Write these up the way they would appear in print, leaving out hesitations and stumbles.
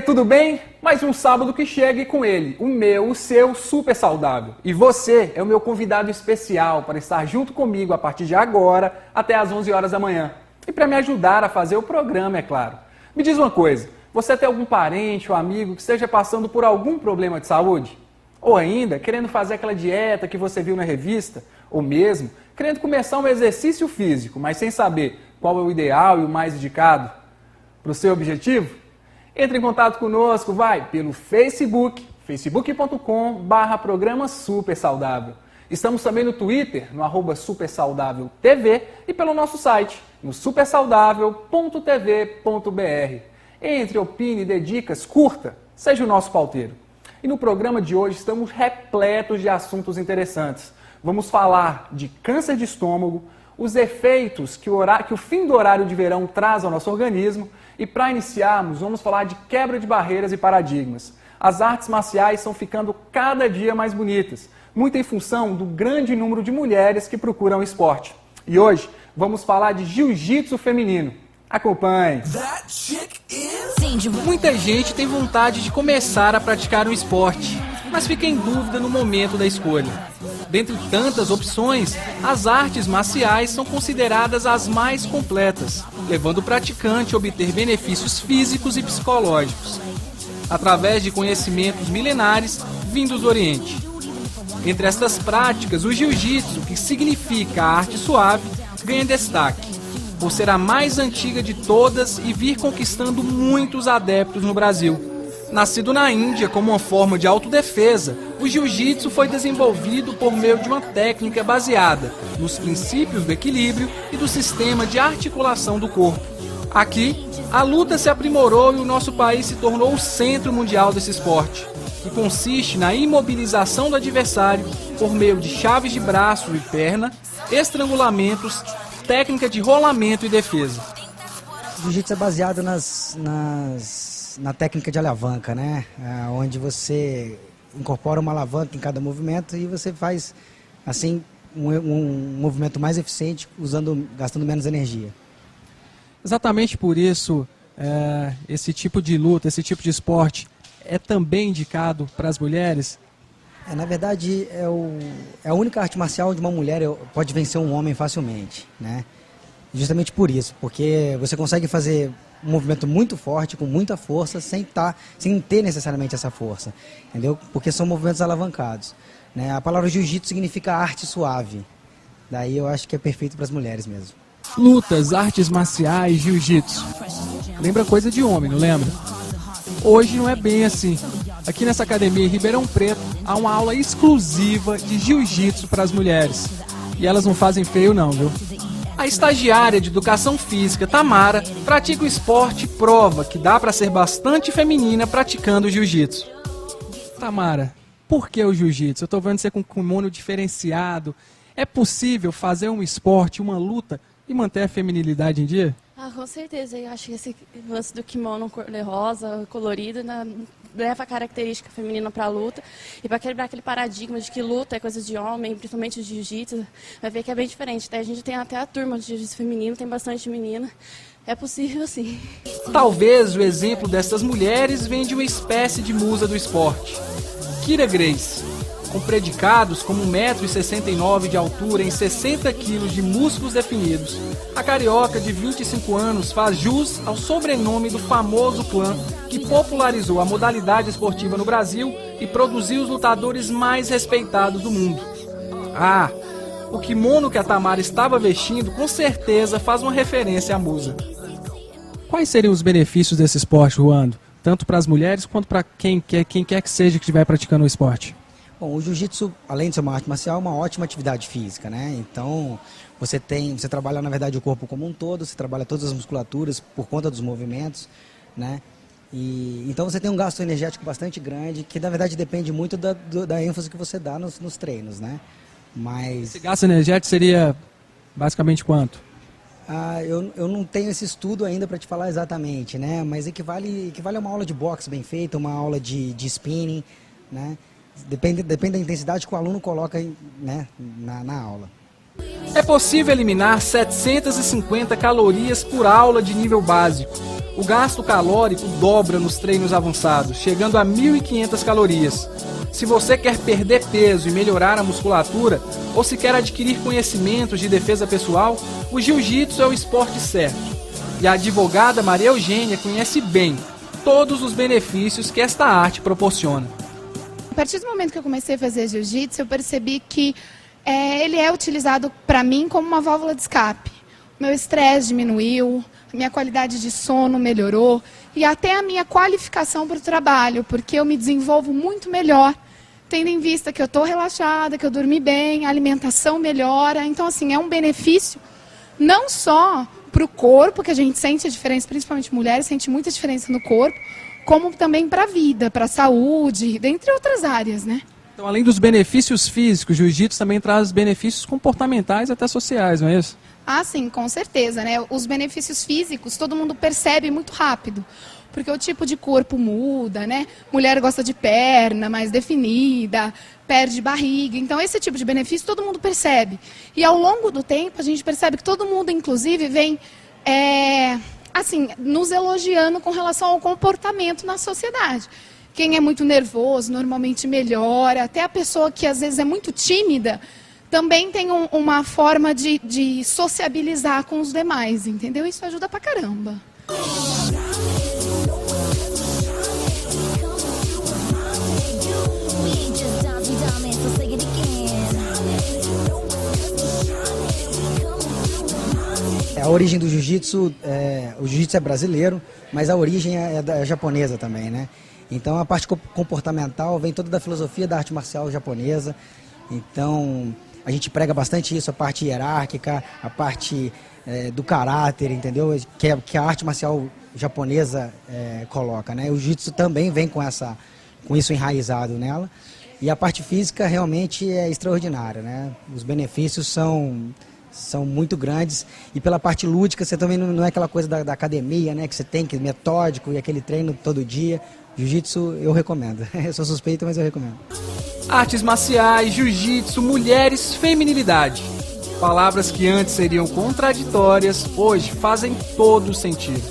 tudo bem? Mais um sábado que chega e com ele, o meu, o seu, super saudável. E você é o meu convidado especial para estar junto comigo a partir de agora até às 11 horas da manhã. E para me ajudar a fazer o programa, é claro. Me diz uma coisa, você tem algum parente ou amigo que esteja passando por algum problema de saúde? Ou ainda, querendo fazer aquela dieta que você viu na revista? Ou mesmo, querendo começar um exercício físico, mas sem saber qual é o ideal e o mais indicado para o seu objetivo? Entre em contato conosco, vai pelo Facebook, facebook.com/programa Super Saudável. Estamos também no Twitter, no @supersaudáveltv e pelo nosso site, no supersaudável.tv.br. Entre, opine, dê dicas, curta, seja o nosso pauteiro. E no programa de hoje estamos repletos de assuntos interessantes. Vamos falar de câncer de estômago, os efeitos que o fim do horário de verão traz ao nosso organismo. E para iniciarmos, vamos falar de quebra de barreiras e paradigmas. As artes marciais estão ficando cada dia mais bonitas, muito em função do grande número de mulheres que procuram o esporte. E hoje vamos falar de jiu-jitsu feminino. Acompanhe! Muita gente tem vontade de começar a praticar um esporte, mas fica em dúvida no momento da escolha. Dentre tantas opções, as artes marciais são consideradas as mais completas, levando o praticante a obter benefícios físicos e psicológicos, através de conhecimentos milenares vindos do Oriente. Entre estas práticas, o jiu-jitsu, que significa a arte suave, ganha destaque, por ser a mais antiga de todas e vir conquistando muitos adeptos no Brasil. Nascido na Índia como uma forma de autodefesa, o jiu-jitsu foi desenvolvido por meio de uma técnica baseada nos princípios do equilíbrio e do sistema de articulação do corpo. Aqui, a luta se aprimorou e o nosso país se tornou o centro mundial desse esporte, que consiste na imobilização do adversário por meio de chaves de braço e perna, estrangulamentos, técnica de rolamento e defesa. O jiu-jitsu é baseado na técnica de alavanca, né? Onde você incorpora uma alavanca em cada movimento e você faz, assim, um movimento mais eficiente, gastando menos energia. Exatamente por isso, esse tipo de luta, esse tipo de esporte é também indicado para as mulheres? Na verdade, é a única arte marcial onde uma mulher pode vencer um homem facilmente, né? Justamente por isso, porque você consegue fazer um movimento muito forte, com muita força, sem ter necessariamente essa força, entendeu? Porque são movimentos alavancados, né? A palavra jiu-jitsu significa arte suave, daí eu acho que é perfeito para as mulheres mesmo. Lutas, artes marciais, jiu-jitsu. Lembra coisa de homem, não lembra? Hoje não é bem assim. Aqui nessa academia em Ribeirão Preto, há uma aula exclusiva de jiu-jitsu para as mulheres. E elas não fazem feio não, viu? A estagiária de Educação Física, Tamara, pratica o esporte e prova que dá para ser bastante feminina praticando o jiu-jitsu. Tamara, por que o jiu-jitsu? Eu estou vendo você com um kimono diferenciado. É possível fazer um esporte, uma luta e manter a feminilidade em dia? Com certeza. Eu acho que esse lance do kimono cor-de-rosa, colorido, leva a característica feminina para a luta. E para quebrar aquele paradigma de que luta é coisa de homem, principalmente o jiu-jitsu, vai ver que é bem diferente. A gente tem até a turma de jiu-jitsu feminino, tem bastante menina. É possível, sim. Talvez o exemplo dessas mulheres venha de uma espécie de musa do esporte. Kira Grace. Com predicados como 1,69 m de altura em 60 kg de músculos definidos, a carioca de 25 anos faz jus ao sobrenome do famoso clã que popularizou a modalidade esportiva no Brasil e produziu os lutadores mais respeitados do mundo. O kimono que a Tamara estava vestindo com certeza faz uma referência à musa. Quais seriam os benefícios desse esporte, Ruando? Tanto para as mulheres quanto para quem quer que seja que estiver praticando o esporte? Bom, o jiu-jitsu, além de ser uma arte marcial, é uma ótima atividade física, né? Então, você trabalha, na verdade, o corpo como um todo, você trabalha todas as musculaturas por conta dos movimentos, né? Então você tem um gasto energético bastante grande, que na verdade depende muito da ênfase que você dá nos treinos, né? Mas esse gasto energético seria basicamente quanto? Eu não tenho esse estudo ainda para te falar exatamente, né? Mas equivale a uma aula de boxe bem feita, uma aula de spinning, né? Depende da intensidade que o aluno coloca, né, na aula. É possível eliminar 750 calorias por aula de nível básico, O gasto calórico dobra nos treinos avançados, chegando a 1.500 calorias. Se você quer perder peso e melhorar a musculatura, ou se quer adquirir conhecimentos de defesa pessoal, o jiu-jitsu é o esporte certo. E a advogada Maria Eugênia conhece bem todos os benefícios que esta arte proporciona. A partir do momento que eu comecei a fazer jiu-jitsu, eu percebi que ele é utilizado para mim como uma válvula de escape. Meu estresse diminuiu, minha qualidade de sono melhorou e até a minha qualificação para o trabalho, porque eu me desenvolvo muito melhor, tendo em vista que eu estou relaxada, que eu dormi bem, a alimentação melhora. Então, assim, é um benefício não só para o corpo, que a gente sente a diferença, principalmente mulheres, sente muita diferença no corpo, como também para a vida, para a saúde, dentre outras áreas, né? Então, além dos benefícios físicos, o jiu-jitsu também traz benefícios comportamentais e até sociais, não é isso? Ah, sim, com certeza, né? Os benefícios físicos todo mundo percebe muito rápido, porque o tipo de corpo muda, né? Mulher gosta de perna mais definida, perde barriga, então esse tipo de benefício todo mundo percebe. E ao longo do tempo a gente percebe que todo mundo, inclusive, vem assim, nos elogiando com relação ao comportamento na sociedade. Quem é muito nervoso normalmente melhora, até a pessoa que às vezes é muito tímida também tem uma forma de sociabilizar com os demais, entendeu? Isso ajuda pra caramba. A origem do jiu-jitsu, o jiu-jitsu é brasileiro, mas a origem é japonesa também, né? Então a parte comportamental vem toda da filosofia da arte marcial japonesa. Então a gente prega bastante isso, a parte hierárquica, a parte do caráter, entendeu? Que a arte marcial japonesa coloca, né? O jiu-jitsu também vem com isso enraizado nela. E a parte física realmente é extraordinária, né? Os benefícios são muito grandes. E pela parte lúdica, você também não é aquela coisa da academia, né? Que você tem que ir metódico e aquele treino todo dia. Jiu-jitsu eu recomendo. Eu sou suspeito, mas eu recomendo. Artes marciais, jiu-jitsu, mulheres, feminilidade. Palavras que antes seriam contraditórias, hoje fazem todo sentido.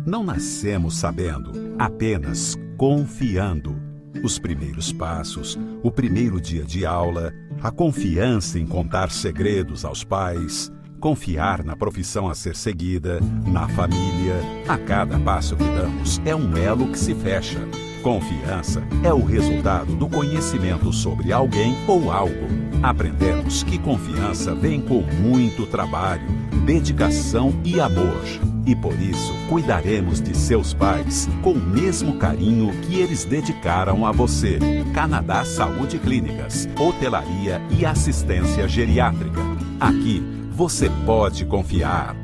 Não nascemos sabendo, apenas confiando. Os primeiros passos, o primeiro dia de aula, a confiança em contar segredos aos pais, confiar na profissão a ser seguida, na família. A cada passo que damos é um elo que se fecha. Confiança é o resultado do conhecimento sobre alguém ou algo. Aprendemos que confiança vem com muito trabalho, dedicação e amor. E por isso cuidaremos de seus pais com o mesmo carinho que eles dedicaram a você. Canadá Saúde Clínicas, hotelaria e assistência geriátrica. Aqui você pode confiar.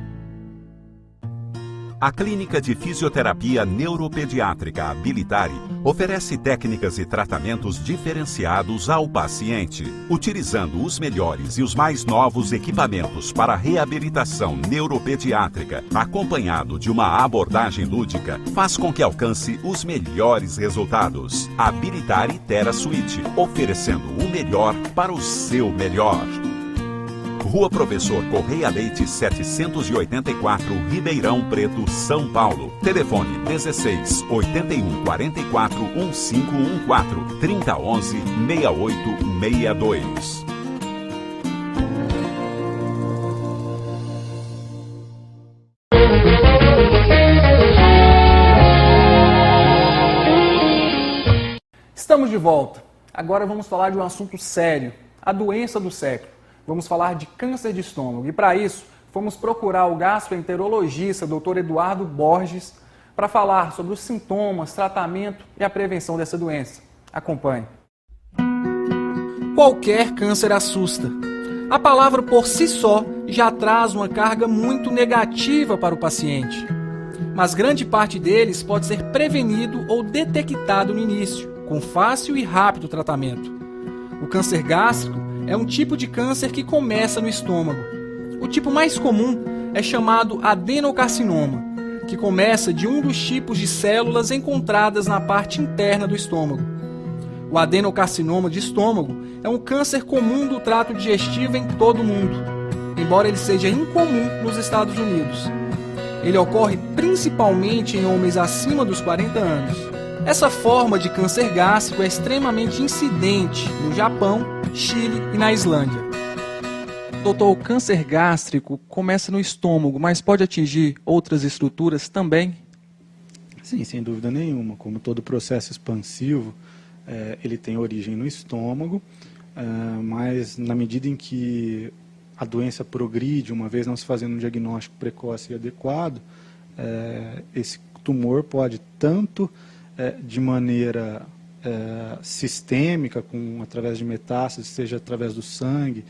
A Clínica de Fisioterapia Neuropediátrica Abilitari oferece técnicas e tratamentos diferenciados ao paciente, utilizando os melhores e os mais novos equipamentos para reabilitação neuropediátrica, acompanhado de uma abordagem lúdica, faz com que alcance os melhores resultados. Abilitari Thera Suite, oferecendo o melhor para o seu melhor. Rua Professor Correia Leite 784, Ribeirão Preto, São Paulo. Telefone 16 81 44 1514 3011 6862. Estamos de volta. Agora vamos falar de um assunto sério, a doença do século. Vamos falar de câncer de estômago e, para isso, fomos procurar o gastroenterologista Dr. Eduardo Borges para falar sobre os sintomas, tratamento e a prevenção dessa doença. Acompanhe. Qualquer câncer assusta. A palavra por si só já traz uma carga muito negativa para o paciente. Mas grande parte deles pode ser prevenido ou detectado no início, com fácil e rápido tratamento. O câncer gástrico é um tipo de câncer que começa no estômago. O tipo mais comum é chamado adenocarcinoma, que começa de um dos tipos de células encontradas na parte interna do estômago. O adenocarcinoma de estômago é um câncer comum do trato digestivo em todo o mundo, embora ele seja incomum nos Estados Unidos. Ele ocorre principalmente em homens acima dos 40 anos. Essa forma de câncer gástrico é extremamente incidente no Japão, Chile e na Islândia. Doutor, o câncer gástrico começa no estômago, mas pode atingir outras estruturas também? Sim, sem dúvida nenhuma. Como todo processo expansivo, ele tem origem no estômago, mas na medida em que a doença progride, uma vez não se fazendo um diagnóstico precoce e adequado, esse tumor pode tanto de maneira sistêmica, através de metástases, seja através do sangue,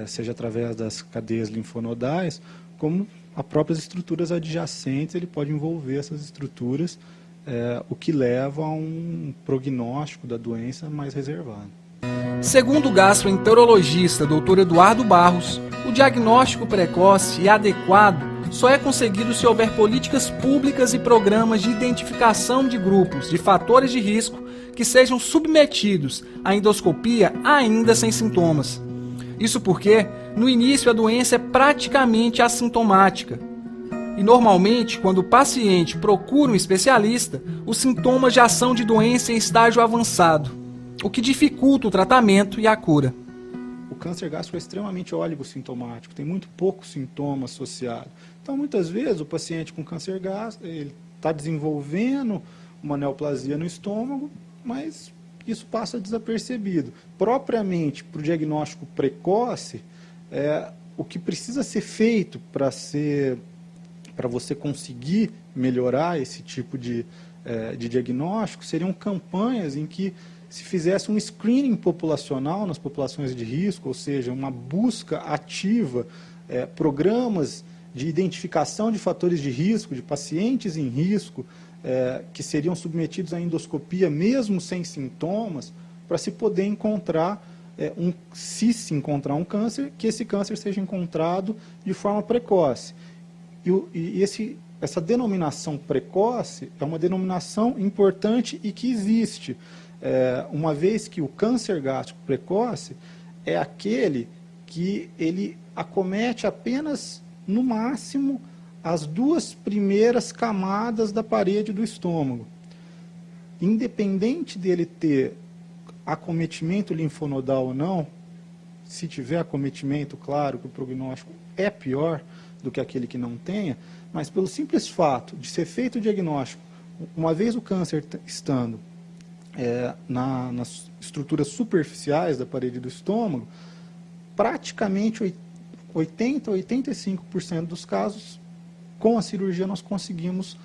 seja através das cadeias linfonodais, como as próprias estruturas adjacentes, ele pode envolver essas estruturas, o que leva a um prognóstico da doença mais reservado. Segundo o gastroenterologista Dr. Eduardo Barros, o diagnóstico precoce e adequado só é conseguido se houver políticas públicas e programas de identificação de grupos de fatores de risco que sejam submetidos à endoscopia ainda sem sintomas. Isso porque, no início, a doença é praticamente assintomática. E, normalmente, quando o paciente procura um especialista, os sintomas já são de doença em estágio avançado, o que dificulta o tratamento e a cura. O câncer gástrico é extremamente oligossintomático, tem muito pouco sintoma associado. Então, muitas vezes, o paciente com câncer gástrico está desenvolvendo uma neoplasia no estômago, mas isso passa desapercebido. Propriamente, para o diagnóstico precoce, o que precisa ser feito para você conseguir melhorar esse tipo de diagnóstico seriam campanhas em que se fizesse um screening populacional nas populações de risco, ou seja, uma busca ativa, programas de identificação de fatores de risco, de pacientes em risco, que seriam submetidos à endoscopia mesmo sem sintomas, para se poder encontrar, se se encontrar um câncer, que esse câncer seja encontrado de forma precoce. Essa denominação precoce é uma denominação importante e que existe, uma vez que o câncer gástrico precoce é aquele que ele acomete apenas, no máximo, as duas primeiras camadas da parede do estômago. Independente dele ter acometimento linfonodal ou não, se tiver acometimento, claro que o prognóstico é pior do que aquele que não tenha, mas pelo simples fato de ser feito o diagnóstico, uma vez o câncer estando nas estruturas superficiais da parede do estômago, praticamente 80% a 85% dos casos, com a cirurgia nós conseguimos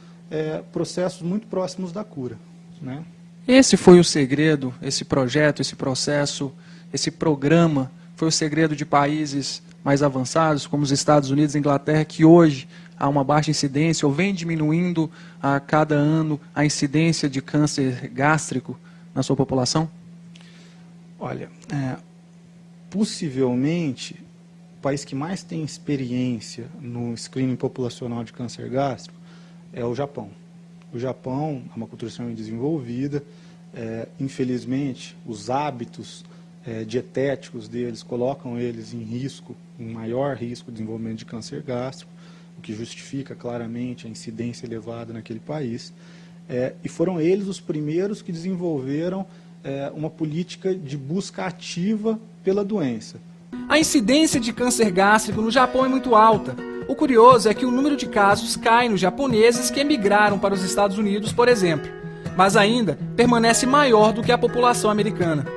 processos muito próximos da cura, né? Esse foi o segredo, esse projeto, esse processo, esse programa, foi o segredo de países mais avançados, como os Estados Unidos e Inglaterra, que hoje há uma baixa incidência, ou vem diminuindo a cada ano a incidência de câncer gástrico na sua população? Olha, possivelmente, o país que mais tem experiência no screening populacional de câncer gástrico é o Japão. O Japão é uma cultura extremamente desenvolvida, infelizmente, os hábitos dietéticos deles colocam eles em risco, em maior risco de desenvolvimento de câncer gástrico, o que justifica claramente a incidência elevada naquele país. E foram eles os primeiros que desenvolveram uma política de busca ativa pela doença. A incidência de câncer gástrico no Japão é muito alta. O curioso é que o número de casos cai nos japoneses que emigraram para os Estados Unidos, por exemplo, mas ainda permanece maior do que a população americana.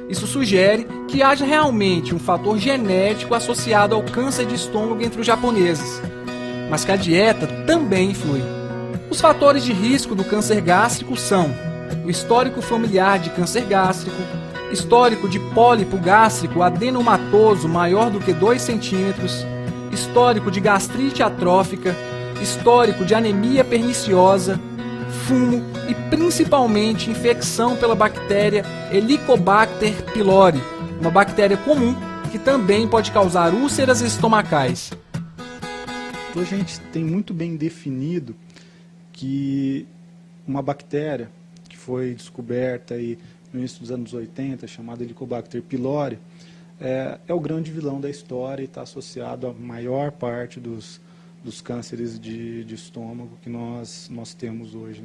Isso sugere que haja realmente um fator genético associado ao câncer de estômago entre os japoneses, mas que a dieta também influi. Os fatores de risco do câncer gástrico são o histórico familiar de câncer gástrico, histórico de pólipo gástrico adenomatoso maior do que 2 centímetros, histórico de gastrite atrófica, histórico de anemia perniciosa, fumo e principalmente infecção pela bactéria Helicobacter pylori, uma bactéria comum que também pode causar úlceras estomacais. Então a gente tem muito bem definido que uma bactéria que foi descoberta e no início dos anos 80, chamado Helicobacter pylori, é o grande vilão da história e está associado à maior parte dos cânceres de estômago que nós temos hoje,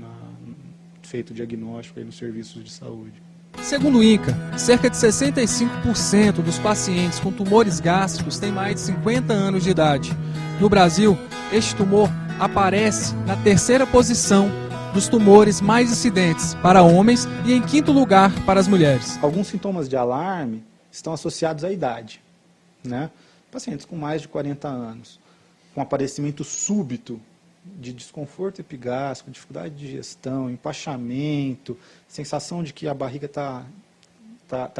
feito diagnóstico aí nos serviços de saúde. Segundo o INCA, cerca de 65% dos pacientes com tumores gástricos têm mais de 50 anos de idade. No Brasil, este tumor aparece na terceira posição dos tumores mais incidentes para homens e em quinto lugar para as mulheres. Alguns sintomas de alarme estão associados à idade, né? Pacientes com mais de 40 anos, com aparecimento súbito de desconforto epigástrico, dificuldade de digestão, empachamento, sensação de que a barriga está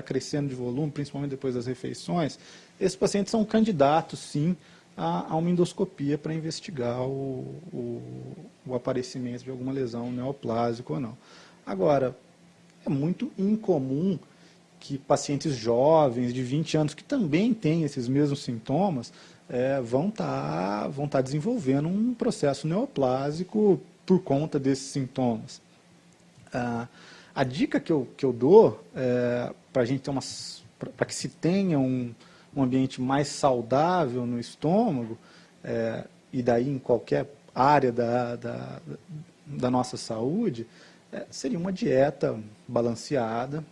crescendo de volume, principalmente depois das refeições, esses pacientes são candidatos, sim, a uma endoscopia para investigar o aparecimento de alguma lesão neoplásica ou não. Agora, é muito incomum que pacientes jovens, de 20 anos, que também têm esses mesmos sintomas, vão tá desenvolvendo um processo neoplásico por conta desses sintomas. A dica que eu dou para a gente ter para que se tenha um ambiente mais saudável no estômago, e daí em qualquer área da nossa saúde, seria uma dieta balanceada,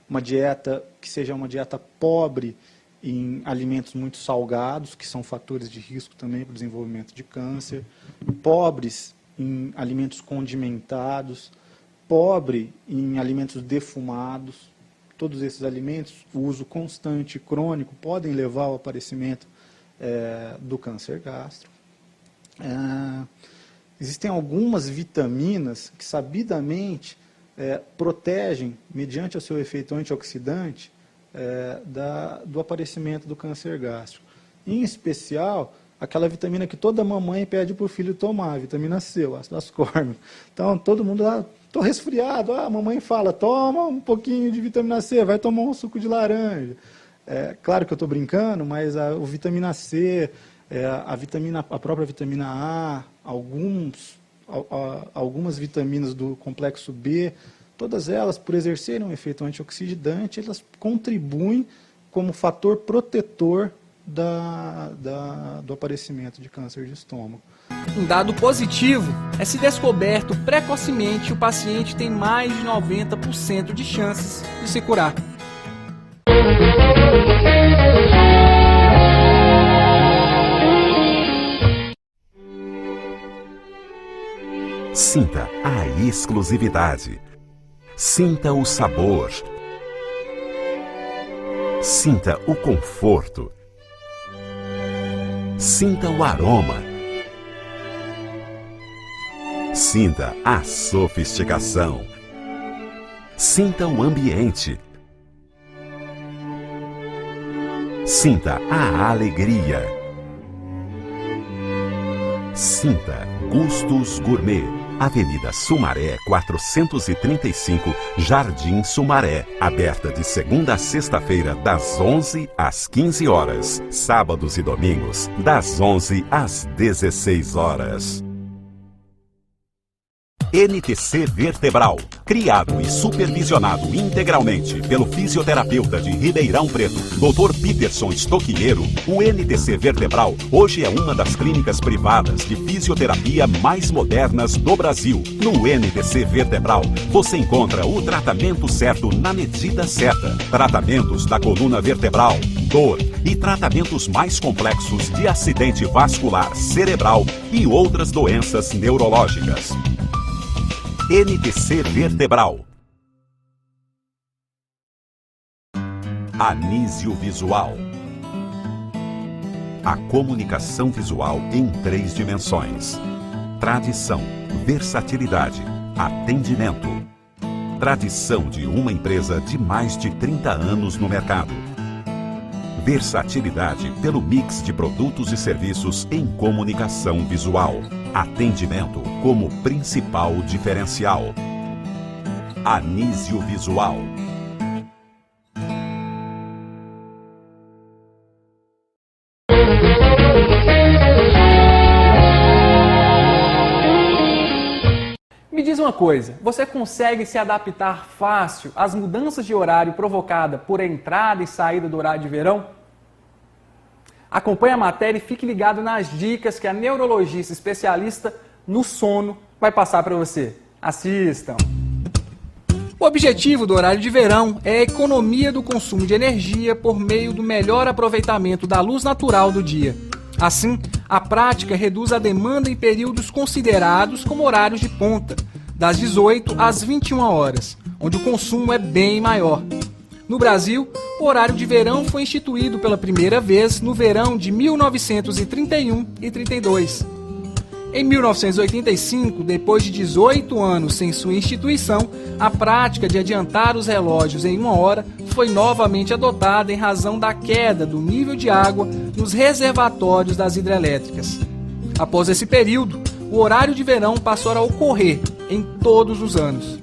uma dieta que seja uma dieta pobre em alimentos muito salgados, que são fatores de risco também para o desenvolvimento de câncer, pobres em alimentos condimentados, pobre em alimentos defumados. Todos esses alimentos, o uso constante e crônico, podem levar ao aparecimento do câncer gástrico. Existem algumas vitaminas que sabidamente protegem, mediante o seu efeito antioxidante, do aparecimento do câncer gástrico. Em especial, aquela vitamina que toda mamãe pede para o filho tomar, a vitamina C, o ácido ascórbico. Então, todo mundo lá, estou resfriado, a mamãe fala, toma um pouquinho de vitamina C, vai tomar um suco de laranja. Claro que eu estou brincando, mas a vitamina C, a própria vitamina A, algumas vitaminas do complexo B, todas elas, por exercerem um efeito antioxidante, elas contribuem como fator protetor do aparecimento de câncer de estômago. Um dado positivo é se descoberto precocemente, o paciente tem mais de 90% de chances de se curar. Sinta a exclusividade. Sinta o sabor. Sinta o conforto. Sinta o aroma. Sinta a sofisticação. Sinta o ambiente. Sinta a alegria. Sinta Gustos Gourmet. Avenida Sumaré 435, Jardim Sumaré. Aberta de segunda a sexta-feira, das 11 às 15 horas. Sábados e domingos, das 11 às 16 horas. NTC Vertebral, criado e supervisionado integralmente pelo fisioterapeuta de Ribeirão Preto, Dr. Peterson Stoquieiro, o NTC Vertebral hoje é uma das clínicas privadas de fisioterapia mais modernas do Brasil. No NTC Vertebral, você encontra o tratamento certo na medida certa. Tratamentos da coluna vertebral, dor e tratamentos mais complexos de acidente vascular cerebral e outras doenças neurológicas. NTC Vertebral. Anísio Visual. A comunicação visual em 3 dimensões. Tradição, versatilidade, atendimento. Tradição de uma empresa de mais de 30 anos no mercado. Versatilidade pelo mix de produtos e serviços em comunicação visual. Atendimento como principal diferencial. Anísio Visual. Me diz uma coisa, você consegue se adaptar fácil às mudanças de horário provocadas por entrada e saída do horário de verão? Acompanhe a matéria e fique ligado nas dicas que a neurologista especialista no sono vai passar para você. Assistam! O objetivo do horário de verão é a economia do consumo de energia por meio do melhor aproveitamento da luz natural do dia. Assim, a prática reduz a demanda em períodos considerados como horários de ponta, das 18 às 21 horas, onde o consumo é bem maior. No Brasil, o horário de verão foi instituído pela primeira vez no verão de 1931 e 32. Em 1985, depois de 18 anos sem sua instituição, a prática de adiantar os relógios em 1 hora foi novamente adotada em razão da queda do nível de água nos reservatórios das hidrelétricas. Após esse período, o horário de verão passou a ocorrer em todos os anos.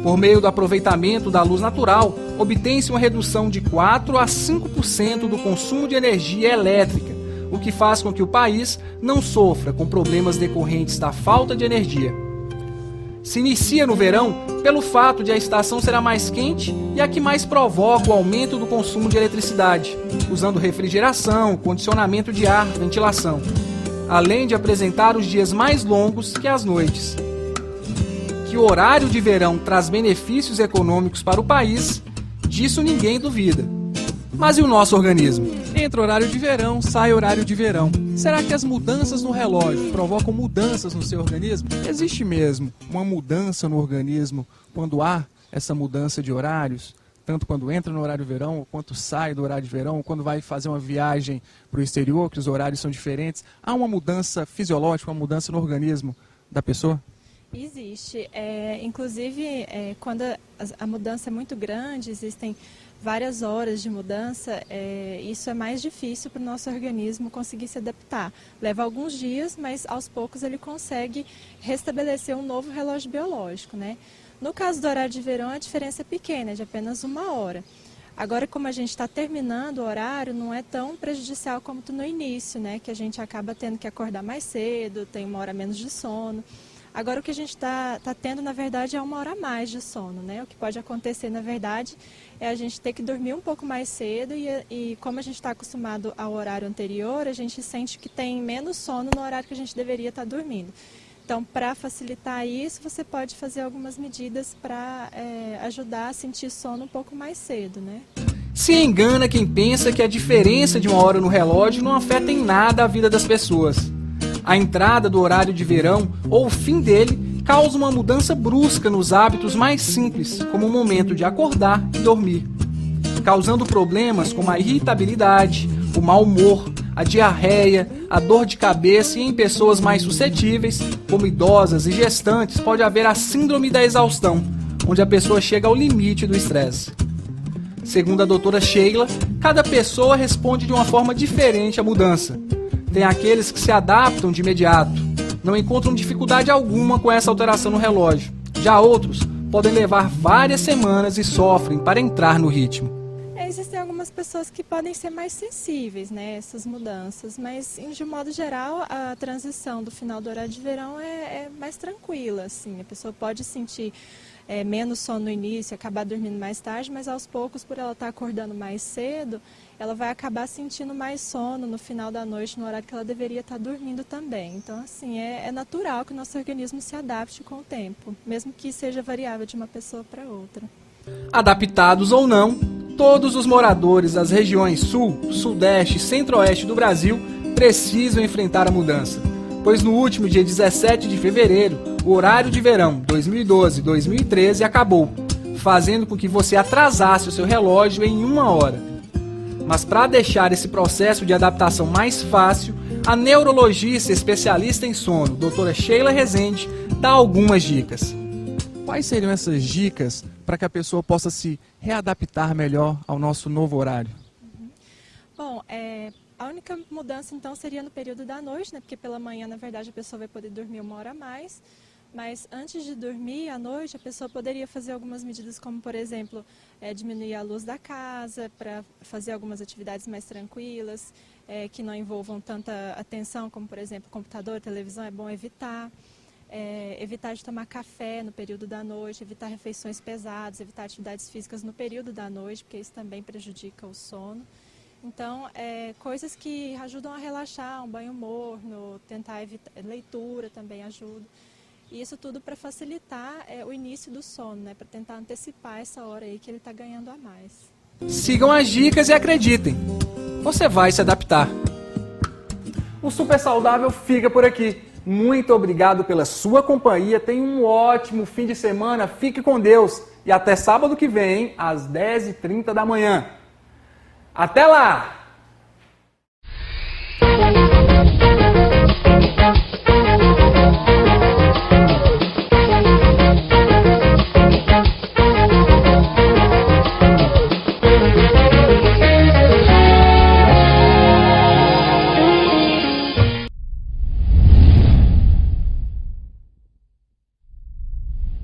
Por meio do aproveitamento da luz natural, obtém-se uma redução de 4 a 5% do consumo de energia elétrica, o que faz com que o país não sofra com problemas decorrentes da falta de energia. Se inicia no verão pelo fato de a estação ser a mais quente e a que mais provoca o aumento do consumo de eletricidade, usando refrigeração, condicionamento de ar, ventilação, além de apresentar os dias mais longos que as noites. Que o horário de verão traz benefícios econômicos para o país, disso ninguém duvida. Mas e o nosso organismo? Entra horário de verão, sai horário de verão. Será que as mudanças no relógio provocam mudanças no seu organismo? Existe mesmo uma mudança no organismo quando há essa mudança de horários? Tanto quando entra no horário de verão, quanto sai do horário de verão, ou quando vai fazer uma viagem para o exterior, que os horários são diferentes. Há uma mudança fisiológica, uma mudança no organismo da pessoa? Existe. Inclusive, quando a mudança é muito grande, existem várias horas de mudança, isso é mais difícil para o nosso organismo conseguir se adaptar. Leva alguns dias, mas aos poucos ele consegue restabelecer um novo relógio biológico, né? No caso do horário de verão, a diferença é pequena, é de apenas 1 hora. Agora, como a gente está terminando o horário, não é tão prejudicial como no início, né? Que a gente acaba tendo que acordar mais cedo, tem 1 hora menos de sono. Agora, o que a gente está tendo, na verdade, é 1 hora a mais de sono, né? O que pode acontecer, na verdade, é a gente ter que dormir um pouco mais cedo e como a gente está acostumado ao horário anterior, a gente sente que tem menos sono no horário que a gente deveria estar dormindo. Então, para facilitar isso, você pode fazer algumas medidas para ajudar a sentir sono um pouco mais cedo, né? Se engana quem pensa que a diferença de 1 hora no relógio não afeta em nada a vida das pessoas. A entrada do horário de verão ou o fim dele causa uma mudança brusca nos hábitos mais simples, como o momento de acordar e dormir, causando problemas como a irritabilidade, o mau humor, a diarreia, a dor de cabeça e em pessoas mais suscetíveis, como idosas e gestantes, pode haver a síndrome da exaustão, onde a pessoa chega ao limite do estresse. Segundo a doutora Sheila, cada pessoa responde de uma forma diferente à mudança. Tem aqueles que se adaptam de imediato, não encontram dificuldade alguma com essa alteração no relógio. Já outros podem levar várias semanas e sofrem para entrar no ritmo. Existem algumas pessoas que podem ser mais sensíveis, né, a essas mudanças, mas de um modo geral a transição do final do horário de verão é mais tranquila, assim. A pessoa pode sentir menos sono no início, acabar dormindo mais tarde, mas aos poucos, por ela estar acordando mais cedo, ela vai acabar sentindo mais sono no final da noite, no horário que ela deveria estar dormindo também. Então, assim, é natural que o nosso organismo se adapte com o tempo, mesmo que seja variável de uma pessoa para outra. Adaptados ou não, todos os moradores das regiões Sul, Sudeste e Centro-Oeste do Brasil precisam enfrentar a mudança, pois no último dia 17 de fevereiro, o horário de verão 2012-2013 acabou, fazendo com que você atrasasse o seu relógio em 1 hora. Mas para deixar esse processo de adaptação mais fácil, a neurologista especialista em sono, doutora Sheila Rezende, dá algumas dicas. Quais seriam essas dicas para que a pessoa possa se readaptar melhor ao nosso novo horário? Bom, a única mudança então seria no período da noite, né? Porque pela manhã, na verdade, a pessoa vai poder dormir 1 hora a mais. Mas antes de dormir à noite, a pessoa poderia fazer algumas medidas como, por exemplo, diminuir a luz da casa para fazer algumas atividades mais tranquilas, que não envolvam tanta atenção, como, por exemplo, computador, televisão, é bom evitar. evitar de tomar café no período da noite, evitar refeições pesadas, evitar atividades físicas no período da noite, porque isso também prejudica o sono. Então, coisas que ajudam a relaxar, um banho morno, tentar evitar, leitura também ajuda. E isso tudo para facilitar o início do sono, né? Para tentar antecipar essa hora aí que ele está ganhando a mais. Sigam as dicas e acreditem, você vai se adaptar. O Super Saudável fica por aqui. Muito obrigado pela sua companhia. Tenha um ótimo fim de semana. Fique com Deus. E até sábado que vem, às 10h30 da manhã. Até lá!